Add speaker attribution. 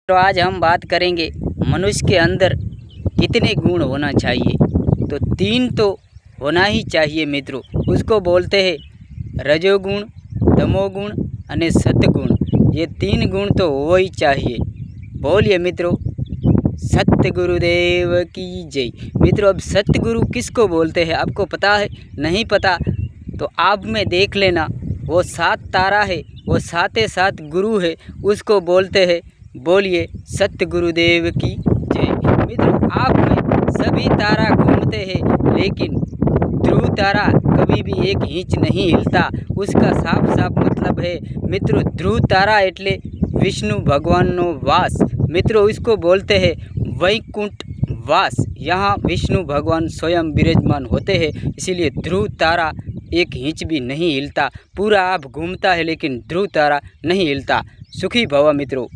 Speaker 1: तो आज हम बात करेंगे मनुष्य के अंदर कितने गुण होना चाहिए। तो 3 तो होना ही चाहिए मित्रों। उसको बोलते हैं रजोगुण, तमोगुण और सतगुण। ये 3 गुण तो हो ही चाहिए। बोलिए मित्रों, सत्य गुरुदेव की जय। मित्रों, अब सत्य गुरु किसको बोलते हैं आपको पता है? नहीं पता तो आप में देख लेना। वो 7 तारा है, वो 7 गुरु है, उसको बोलते हैं। बोलिए सत्य गुरुदेव की जय। मित्रों, आप में सभी तारा घूमते हैं, लेकिन ध्रुव तारा कभी भी एक इंच नहीं हिलता। उसका साफ साफ मतलब है मित्रों, ध्रुव तारा एटले विष्णु भगवाननो वास। मित्रों, इसको बोलते हैं वैकुंठ वास। यहाँ विष्णु भगवान स्वयं विराजमान होते हैं, इसीलिए ध्रुव तारा एक इंच भी नहीं हिलता। पूरा आप घूमता है, लेकिन ध्रुव तारा नहीं हिलता। सुखी भव मित्रों।